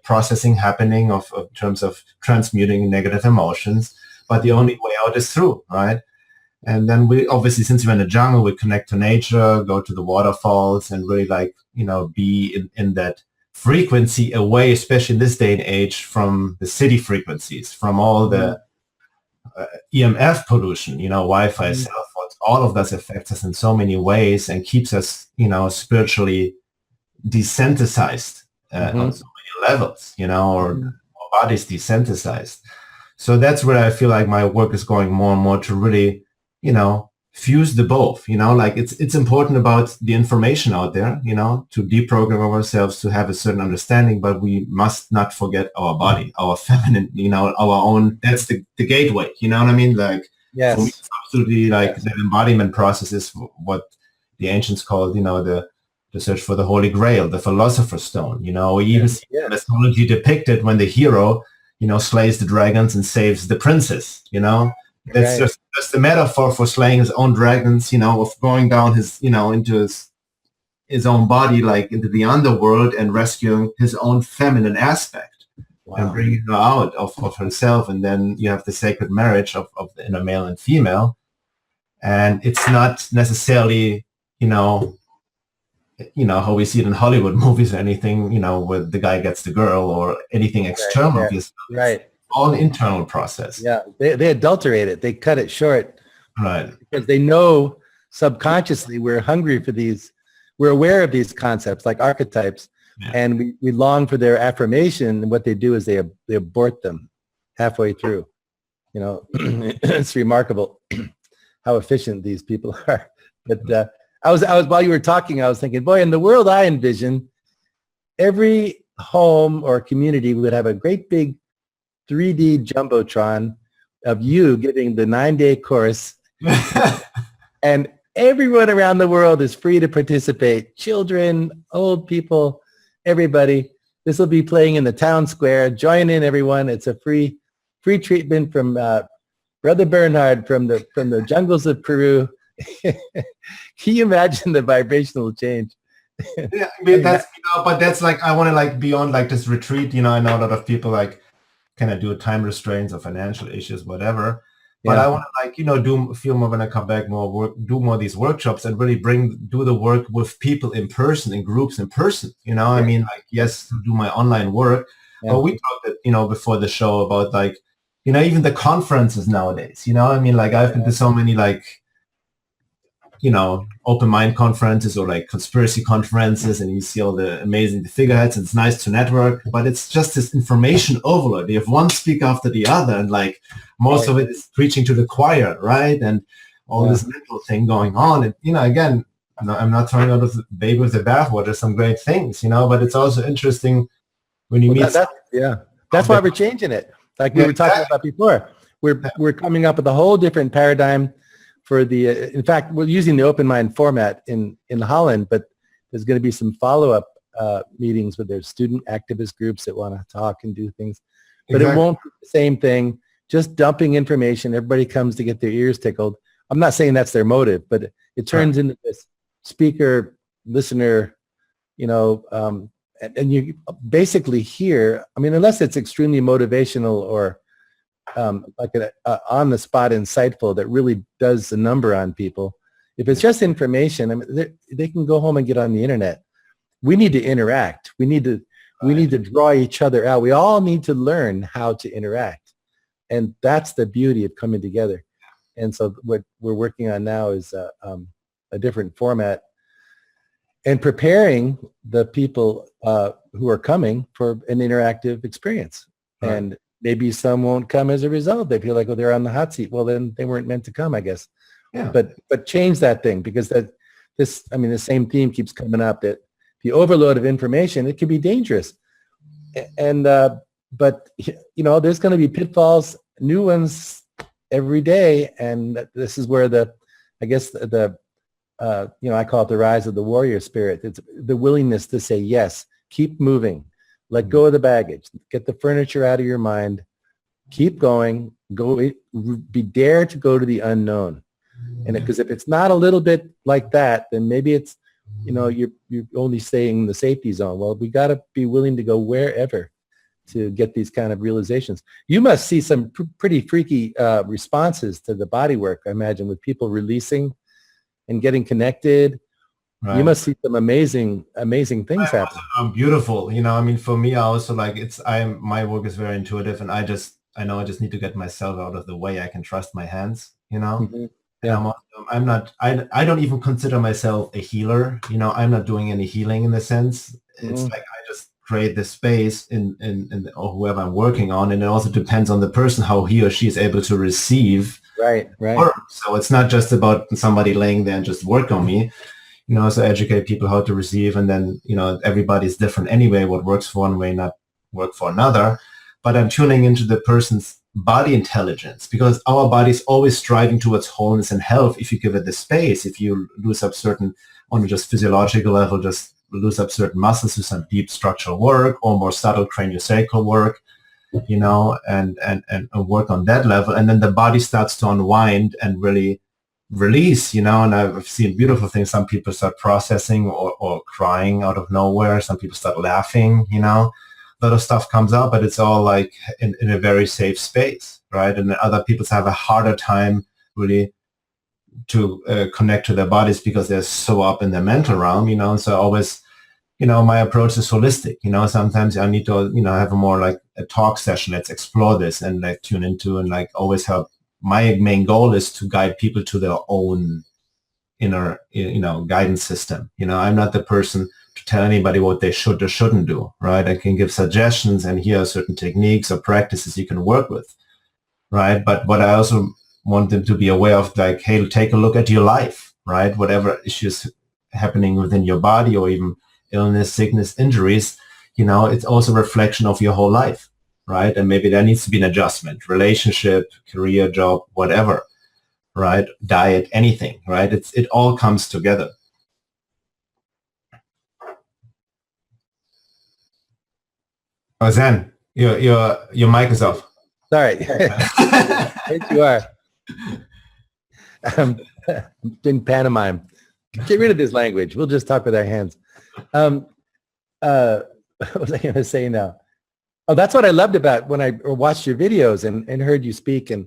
processing happening of terms of transmuting negative emotions, but the only way out is through, right? And then we obviously, since we're in the jungle, we connect to nature, go to the waterfalls, and really be in that frequency away, especially in this day and age, from the city frequencies, from all the EMF pollution, Wi-Fi, cell phones, all of that affects us in so many ways and keeps us, spiritually desensitized on so many levels, or our bodies desensitized. So that's where I feel like my work is going more and more to really, fuse the both, it's important about the information out there, to deprogram ourselves, to have a certain understanding, but we must not forget our body, our feminine, our own, that's the gateway, you know what I mean? Yes. For me, it's absolutely the embodiment process is what the ancients called, the search for the Holy Grail, the Philosopher's Stone, we even see mythology depicted when the hero, slays the dragons and saves the princess, That's just a metaphor for slaying his own dragons, of going down his, into his own body, into the underworld, and rescuing his own feminine aspect and bringing her out of herself. And then you have the sacred marriage of the inner male and female. And it's not necessarily, how we see it in Hollywood movies or anything, where the guy gets the girl or anything external. Right. All an internal process. Yeah, they adulterate it. They cut it short. Right. Because they know subconsciously we're hungry for these. We're aware of these concepts like archetypes, and we long for their affirmation. And what they do is they abort them halfway through. It's remarkable how efficient these people are. But I was while you were talking, I was thinking, boy, in the world I envision, every home or community would have a great big 3D jumbotron of you giving the 9-day course, and everyone around the world is free to participate. Children, old people, everybody. This will be playing in the town square. Join in, everyone. It's a free treatment from Brother Bernhard from the jungles of Peru. Can you imagine the vibrational change? Yeah, I mean, that's but that's I want to beyond this retreat. I know a lot of people kind of do time restraints or financial issues, whatever. But I want to feel more when I come back, do more of these workshops and really do the work with people in person, in groups in person. I mean, yes, do my online work. But we talked, before the show about even the conferences nowadays, I mean, like I've been to so many like, open mind conferences or like conspiracy conferences, and you see all the amazing figureheads, and it's nice to network, but it's just this information overload. You have one speaker after the other, and like most of it is preaching to the choir, right? And all this mental thing going on. And, again, I'm not throwing out of the baby with the bathwater. There's some great things, but it's also interesting when you meet. That's why we're changing it. Like we were talking about before, we're coming up with a whole different paradigm for the, in fact, we're using the open mind format in Holland, but there's going to be some follow-up meetings with their student activist groups that want to talk and do things. But it won't be the same thing, just dumping information. Everybody comes to get their ears tickled. I'm not saying that's their motive, but it turns into this speaker, listener, and you basically hear, I mean, unless it's extremely motivational or like on-the-spot insightful that really does the number on people. If it's just information, I mean, they can go home and get on the internet. We need to interact. We need to draw each other out. We all need to learn how to interact. And that's the beauty of coming together. And so what we're working on now is a different format and preparing the people who are coming for an interactive experience. Right. And maybe some won't come as a result. They feel like, they're on the hot seat. Well, then they weren't meant to come, I guess. Yeah. But change that thing, because the same theme keeps coming up, that the overload of information, it can be dangerous. And but there's going to be pitfalls, new ones every day, and this is where I call it the rise of the warrior spirit. It's the willingness to say yes, keep moving. Let go of the baggage. Get the furniture out of your mind. Keep going. Dare to go to the unknown. And because if it's not a little bit like that, then maybe it's, you're only staying in the safety zone. Well, we got to be willing to go wherever to get these kind of realizations. You must see some pretty freaky responses to the body work, I imagine, with people releasing and getting connected. Right. You must see some amazing things happen. Beautiful. For me, I also my work is very intuitive, and I know I just need to get myself out of the way. I can trust my hands, Mm-hmm. Yeah. And I don't even consider myself a healer. I'm not doing any healing in the sense. It's like I just create the space in or whoever I'm working on. And it also depends on the person, how he or she is able to receive. Right. Work. So it's not just about somebody laying there and just work on me. So educate people how to receive, and then, everybody's different anyway. What works for one may not work for another, but I'm tuning into the person's body intelligence, because our body is always striving towards wholeness and health. If you give it the space, if you lose up certain, on a just physiological level, just lose up certain muscles with some deep structural work or more subtle craniosacral work, and work on that level. And then the body starts to unwind and really release, and I've seen beautiful things. Some people start processing or crying out of nowhere. Some people start laughing, a lot of stuff comes out, but it's all like in a very safe space, right? And then other people have a harder time really to connect to their bodies because they're so up in the mental realm, so always, my approach is holistic. Sometimes I need to, have a more like a talk session. Let's explore this and like tune into, and like always help. My main goal is to guide people to their own inner, guidance system. I'm not the person to tell anybody what they should or shouldn't do, right? I can give suggestions, and here are certain techniques or practices you can work with, right? But what I also want them to be aware of, like, hey, take a look at your life, right? Whatever issues happening within your body, or even illness, sickness, injuries, it's also a reflection of your whole life. Right? And maybe there needs to be an adjustment, relationship, career, job, whatever, right? Diet, anything, right? It all comes together. Oh, Zen, your mic is off. Sorry. Yes, you are. In pantomime. Get rid of this language. We'll just talk with our hands. What was I going to say now? Oh, that's what I loved about when I watched your videos and heard you speak and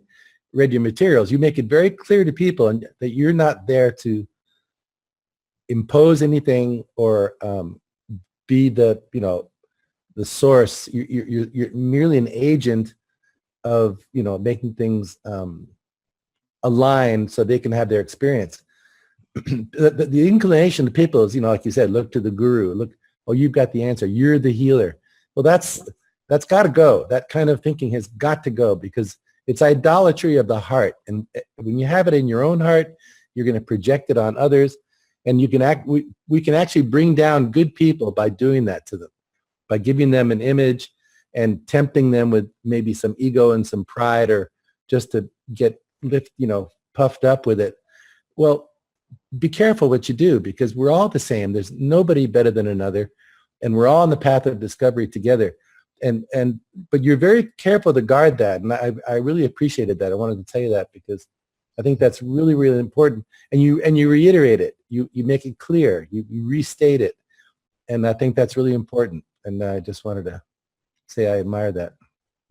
read your materials. You make it very clear to people that you're not there to impose anything or be the source. You're merely an agent of, making things align so they can have their experience. The inclination of people is, like you said, look to the guru. Look, oh, you've got the answer. You're the healer. Well, that's got to go. That kind of thinking has got to go, because it's idolatry of the heart. And when you have it in your own heart, you're going to project it on others. And we can actually bring down good people by doing that to them, by giving them an image and tempting them with maybe some ego and some pride, or just to get puffed up with it. Well, be careful what you do, because we're all the same. There's nobody better than another, and we're all on the path of discovery together. But you're very careful to guard that, and I really appreciated that. I wanted to tell you that, because I think that's really, really important. And you reiterate it. You make it clear. You restate it, and I think that's really important. And I just wanted to say I admire that.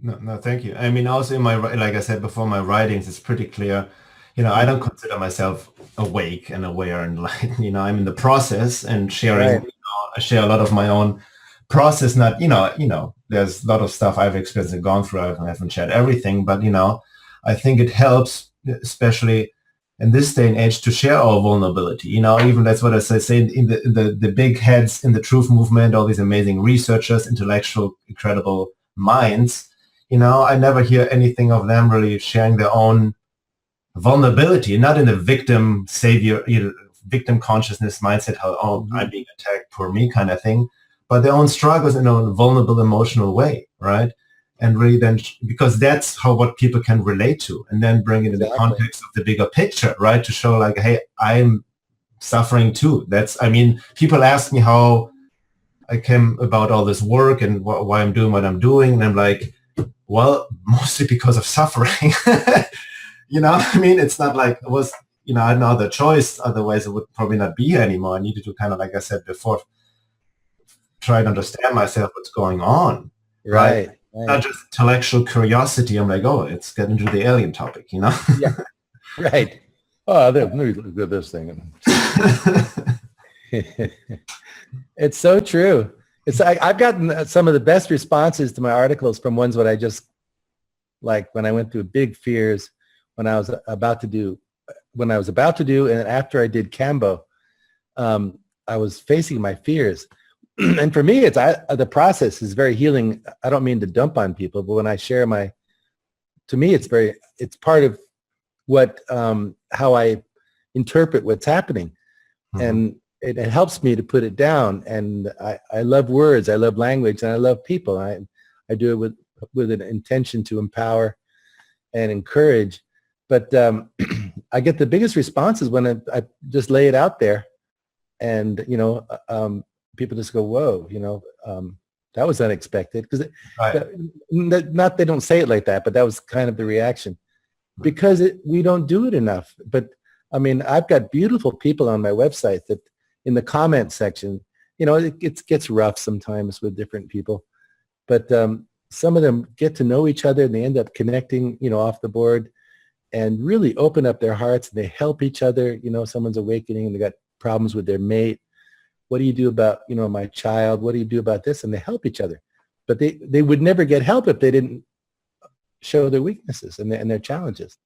No, thank you. I mean, also in like I said before, my writings, it's pretty clear. I don't consider myself awake and aware and enlightened. I'm in the process and sharing. Right. I share a lot of my own process. Not, there's a lot of stuff I've experienced and gone through. I haven't shared everything, but I think it helps, especially in this day and age, to share our vulnerability. Even that's what I say in the big heads in the truth movement, all these amazing researchers, intellectual, incredible minds. I never hear anything of them really sharing their own vulnerability, not in the victim savior, victim consciousness mindset, how I'm being attacked, poor me kind of thing, but their own struggles in a vulnerable emotional way, right? And really then, because that's what people can relate to, and then bring it in the context of the bigger picture, right? To show like, hey, I'm suffering too. People ask me how I came about all this work and why I'm doing what I'm doing. And I'm like, well, mostly because of suffering. It's not like it was, I had no other choice. Otherwise, it would probably not be here anymore. I needed to kind of, like I said before, try to understand myself, what's going on. Right. Not just intellectual curiosity. I'm like, oh, let's get into the alien topic, Yeah. Right. Oh, let me look at this thing. It's so true. I've gotten some of the best responses to my articles from ones that I just, like when I went through big fears, when I was about to do, and after I did Cambo, I was facing my fears. And for me, the process is very healing. I don't mean to dump on people, but when I share to me, it's part of what, how I interpret what's happening. Mm-hmm. And it helps me to put it down. And I love words, I love language, and I love people. I do it with an intention to empower and encourage. But I get the biggest responses when I just lay it out there, and people just go, "Whoa!" That was unexpected. Because not they don't say it like that, but that was kind of the reaction, because we don't do it enough. But I've got beautiful people on my website that in the comment section, it gets rough sometimes with different people, but some of them get to know each other and they end up connecting, off the board, and really open up their hearts, and they help each other. Someone's awakening and they got problems with their mate. What do you do about, my child? What do you do about this? And they help each other. But they would never get help if they didn't show their weaknesses and their challenges.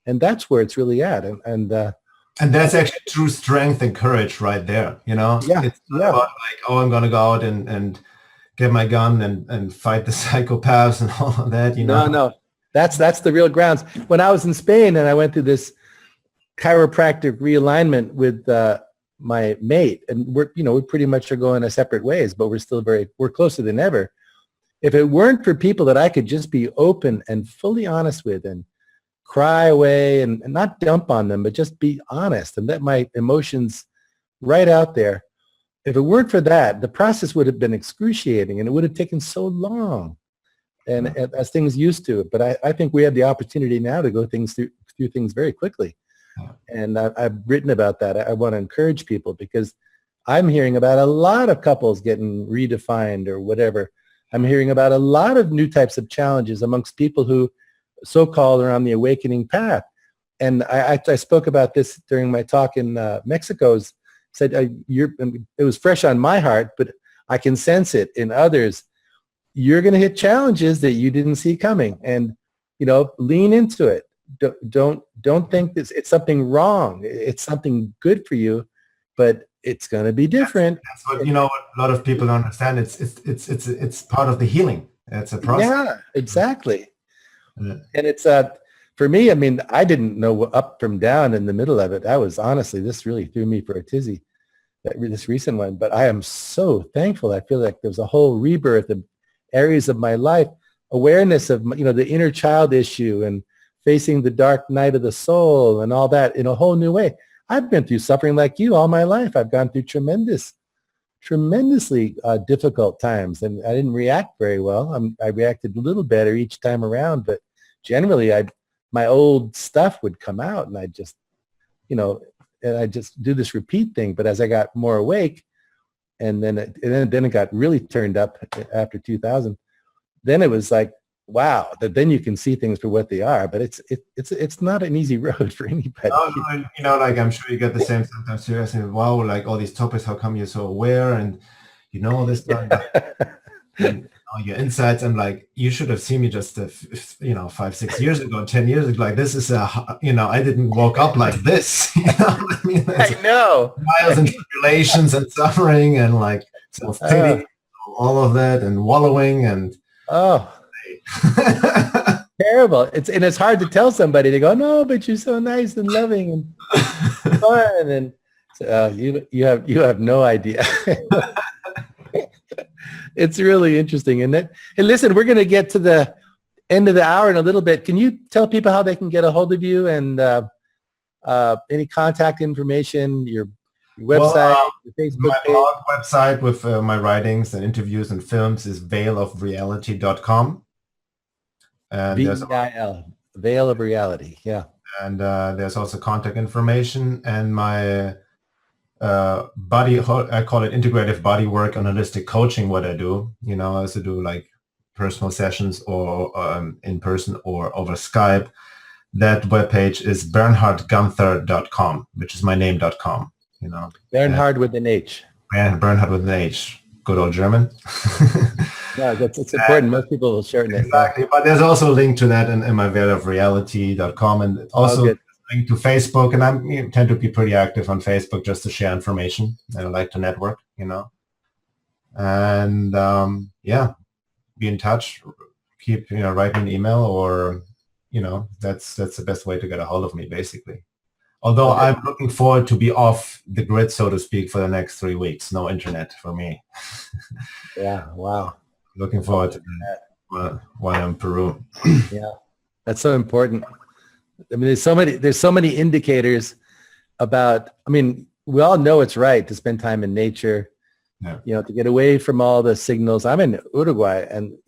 And that's where it's really at. And that's actually true strength and courage right there. Yeah. It's not about like, oh, I'm going to go out and get my gun and fight the psychopaths and all of that. No. That's the real grounds. When I was in Spain and I went through this chiropractic realignment with my mate, and we pretty much are going our separate ways, but we're closer than ever. If it weren't for people that I could just be open and fully honest with, and cry away and not dump on them, but just be honest and let my emotions right out there. If it weren't for that, the process would have been excruciating, and it would have taken so long, and as things used to. But I think we have the opportunity now to go through things very quickly. And I've written about that. I want to encourage people, because I'm hearing about a lot of couples getting redefined or whatever. I'm hearing about a lot of new types of challenges amongst people who so-called are on the awakening path. And I spoke about this during my talk in Mexico. Said it was fresh on my heart, but I can sense it in others. You're going to hit challenges that you didn't see coming, and lean into it. Don't think this it's something wrong. It's something good for you, but it's going to be different. That's what what a lot of people don't understand. It's part of the healing. It's a process. Yeah, exactly. Yeah. And it's for me, I mean, I didn't know up from down in the middle of it. I was honestly, this really threw me for a tizzy, this recent one. But I am so thankful. I feel like there's a whole rebirth of areas of my life, awareness of the inner child issue and facing the dark night of the soul and all that in a whole new way. I've been through suffering like you all my life. I've gone through tremendously difficult times, and I didn't react very well. I reacted a little better each time around, but generally my old stuff would come out, and I just, and I just do this repeat thing. But as I got more awake, and then it got really turned up after 2000, then it was like, wow, that then you can see things for what they are. But it's not an easy road for anybody. No, like I'm sure you get the same sometimes too. I say, wow, like all these topics, how come you're so aware and this stuff, and all your insights. I'm like, you should have seen me just 5-6 years ago, 10 years ago. Like this is I didn't woke up like this. What I mean? I know. Trials and tribulations and suffering and like self-pity, all of that, and wallowing and terrible. It's hard to tell somebody. They go, no, but you're so nice and loving and fun, and you have no idea. It's really interesting, isn't it? And listen, we're going to get to the end of the hour in a little bit. Can you tell people how they can get a hold of you and any contact information, your website, your Facebook my page? blog website with my writings and interviews and films is veilofreality.com. And VIL, Veil of Reality, yeah. And there's also contact information and my I call it integrative body work and holistic coaching. What I do, I also do like personal sessions or in person or over Skype. That webpage is bernhardgunther.com, which is my name.com. Bernhard with an H. Bernhard with an H. Good old German. Yeah, it's important. Most people will shorten it. Exactly, but there's also a link to that in my veilofreality.com, and also a link to Facebook. And I tend to be pretty active on Facebook just to share information. And I like to network, And be in touch. Keep write me an email, or that's the best way to get a hold of me, basically. Although I'm looking forward to be off the grid, so to speak, for the next 3 weeks. No internet for me. Yeah, wow. Looking forward to that while I'm in Peru. Yeah, that's so important. I mean, there's so many indicators about, we all know it's right to spend time in nature, to get away from all the signals. I'm in Uruguay, and,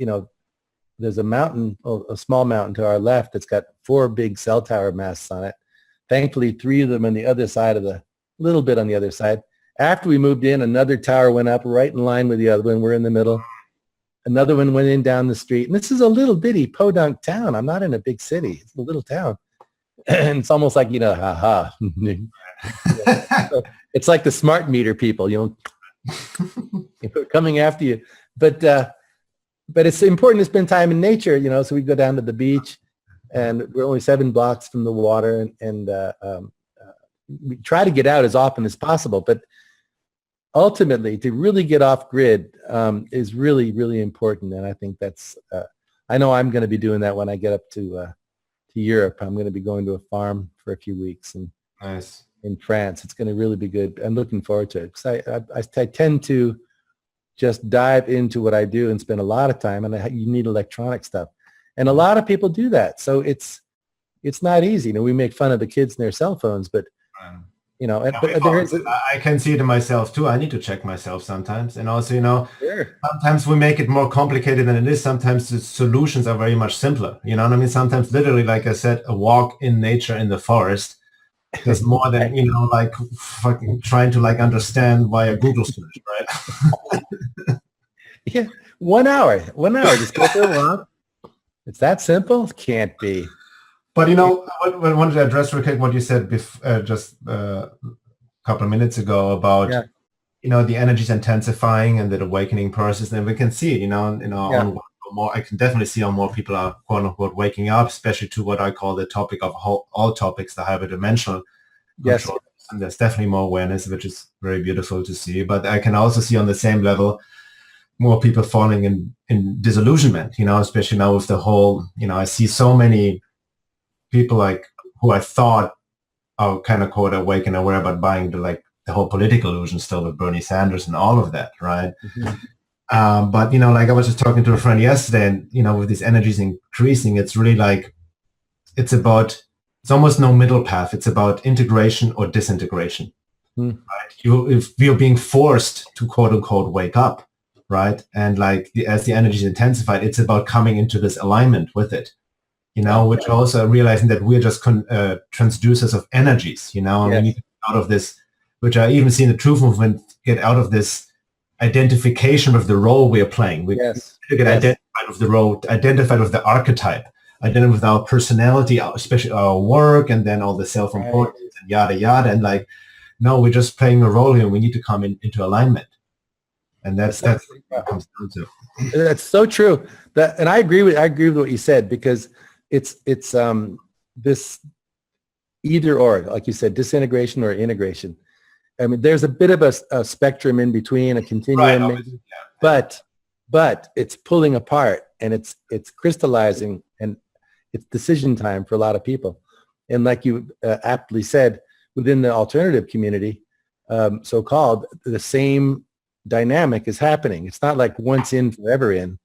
there's a mountain, a small mountain to our left that's got 4 big cell tower masts on it. Thankfully, 3 of them on the other side little bit on the other side. After we moved in, another tower went up right in line with the other one. We're in the middle. Another one went in down the street. And this is a little bitty podunk town. I'm not in a big city. It's a little town. And it's almost like, haha. So it's like the smart meter people, coming after you. But it's important to spend time in nature, so we go down to the beach, and we're only 7 blocks from the water, and we try to get out as often as possible. But ultimately, to really get off grid is really, really important. And I think that's, I know I'm going to be doing that when I get up to Europe. I'm going to be going to a farm for a few weeks in France. It's going to really be good. I'm looking forward to it, because I tend to just dive into what I do and spend a lot of time, and you need electronic stuff. And a lot of people do that. So it's not easy. We make fun of the kids and their cell phones, but I can see it in myself too. I need to check myself sometimes. And also, sometimes we make it more complicated than it is. Sometimes the solutions are very much simpler. Sometimes literally, like I said, a walk in nature in the forest is more than, like fucking trying to understand via Google search, right? Yeah. 1 hour, just go for a walk. It's that simple? Can't be. But I wanted to address real quick what you said just a couple of minutes ago about the energy's intensifying and the awakening process, and we can see it, in our own world more, I can definitely see how more people are quote unquote waking up, especially to what I call the topic of all topics, the hyperdimensional Yes. control. And there's definitely more awareness, which is very beautiful to see. But I can also see on the same level more people falling in disillusionment, especially now with the whole, I see so many people like who I thought are kind of quote awake and aware about buying the whole political illusion still with Bernie Sanders and all of that, right? Mm-hmm. But like I was just talking to a friend yesterday, and with these energies increasing, it's really like it's almost no middle path. It's about integration or disintegration. Right? If you're being forced to quote unquote wake up, right? And as the energy is intensified, it's about coming into this alignment with it, which also realizing that we're just transducers of energies, and we need to get out of this, which I even see in the truth movement, get out of this identification with the role we are playing. We get identified with the role, identified with the archetype, identified with our personality, especially our work, and then all the self-importance and yada yada. And no, we're just playing a role here. We need to come into alignment, and that's what it comes down to. That's so true. And I agree with what you said, because it's this either or, like you said, disintegration or integration. I mean, there's a bit of a spectrum in between, a continuum, maybe, but it's pulling apart, and it's crystallizing, and it's decision time for a lot of people. And like you aptly said, within the alternative community, so-called, the same dynamic is happening. It's not like once in, forever in.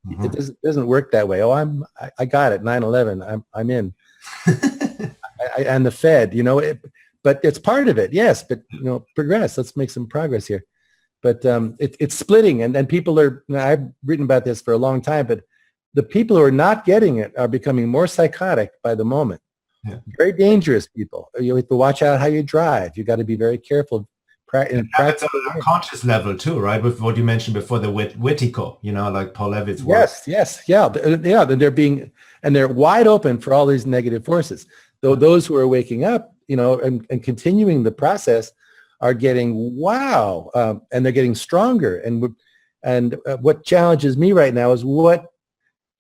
Mm-hmm. It doesn't work that way. Oh, I got it. 9/11. I'm in. And the Fed, but it's part of it. Yes, but progress. Let's make some progress here. But it's splitting, and people are. I've written about this for a long time, but the people who are not getting it are becoming more psychotic by the moment. Yeah. Very dangerous people. You have to watch out how you drive. You got to be very careful. It's on a conscious level too, right? With what you mentioned before, the Wittico, like Paul Levitt's work. Yes, yeah. They're wide open for all these negative forces. Though those who are waking up, and continuing the process, are getting and they're getting stronger. And what challenges me right now is what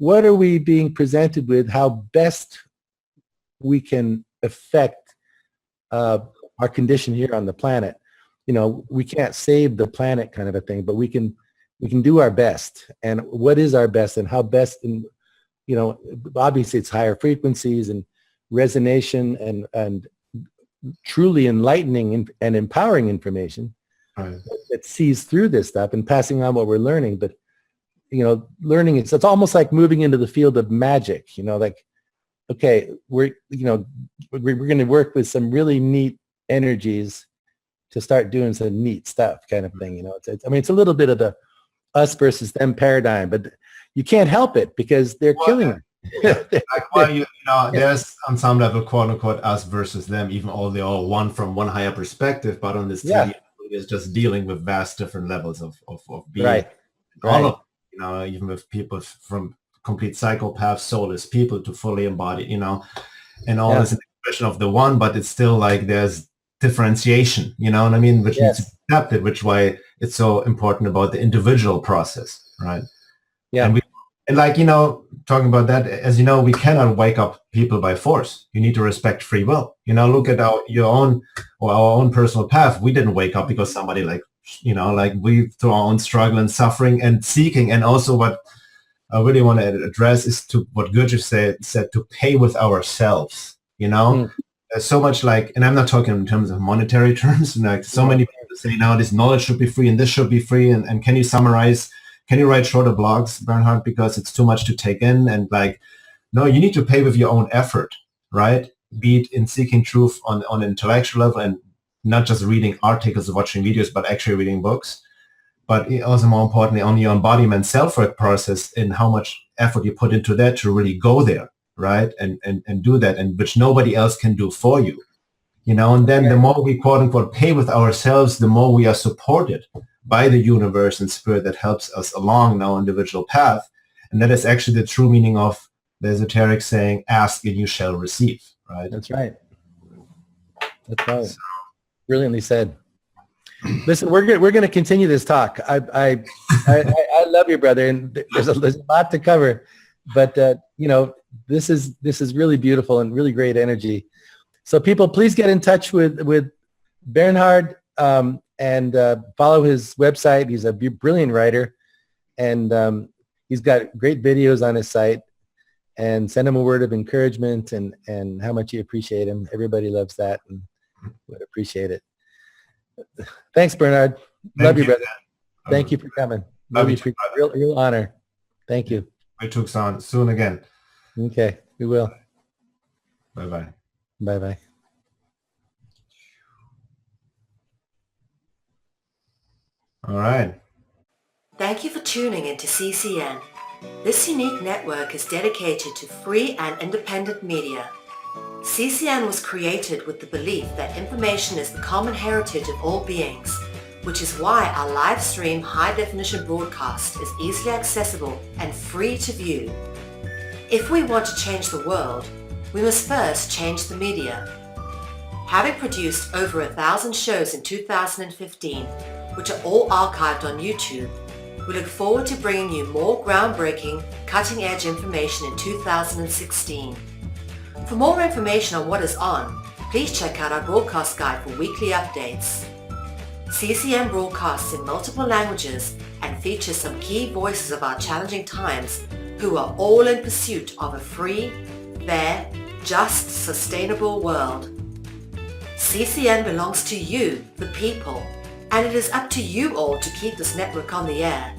are we being presented with? How best we can affect our condition here on the planet. We can't save the planet, kind of a thing, but we can do our best. And what is our best, and how best? And obviously it's higher frequencies and resonation and truly enlightening and empowering information that sees through this stuff and passing on what we're learning. But learning, it's almost like moving into the field of magic. Okay, we're going to work with some really neat energies to start doing some neat stuff, kind of thing. It's a little bit of the us versus them paradigm, but you can't help it because they're killing them. There's on some level, quote unquote, us versus them, even though they all one from one higher perspective, but on this TV is just dealing with vast different levels of being. All of even with people from complete psychopaths, soulless people to fully embodied, and all this expression of the one, but it's still like there's differentiation, which needs to be accepted, which why it's so important about the individual process, right? Yeah. And talking about that, as we cannot wake up people by force. You need to respect free will. Look at our own personal path. We didn't wake up because somebody we through our own struggle and suffering and seeking. And also what I really want to address is to what Gunther said to pay with ourselves, There's so much and I'm not talking in terms of monetary terms, so many people say now this knowledge should be free and this should be free. And can you write shorter blogs, Bernhard, because it's too much to take in? And no, you need to pay with your own effort, right? Be it in seeking truth on an intellectual level and not just reading articles or watching videos, but actually reading books. But also more importantly, on your embodiment self-work process and how much effort you put into that to really go there, right? And do that, and which nobody else can do for you. And then the more we quote unquote pay with ourselves, the more we are supported by the universe and spirit that helps us along our individual path. And that is actually the true meaning of the esoteric saying, ask and you shall receive, right? That's right. So, brilliantly said. Listen, we're gonna continue this talk. I love you, brother, and there's a lot to cover, but this is really beautiful and really great energy. So people, please get in touch with Bernhard and follow his website. He's a brilliant writer, and he's got great videos on his site. And send him a word of encouragement and how much you appreciate him. Everybody loves that and would appreciate it. Thanks, Bernhard. Love you, brother. Thank you for coming. Love you. Real honor. Thank you. I took soon again. Okay, we will. Bye-bye. Bye-bye. All right. Thank you for tuning into CCN. This unique network is dedicated to free and independent media. CCN was created with the belief that information is the common heritage of all beings, which is why our live stream high-definition broadcast is easily accessible and free to view. If we want to change the world, we must first change the media. Having produced over 1,000 shows in 2015, which are all archived on YouTube, we look forward to bringing you more groundbreaking, cutting-edge information in 2016. For more information on what is on, please check out our broadcast guide for weekly updates. CCN broadcasts in multiple languages and features some key voices of our challenging times who are all in pursuit of a free, fair, just, sustainable world. CCN belongs to you, the people, and it is up to you all to keep this network on the air.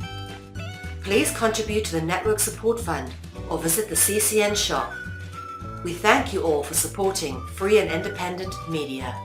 Please contribute to the Network Support Fund or visit the CCN shop. We thank you all for supporting free and independent media.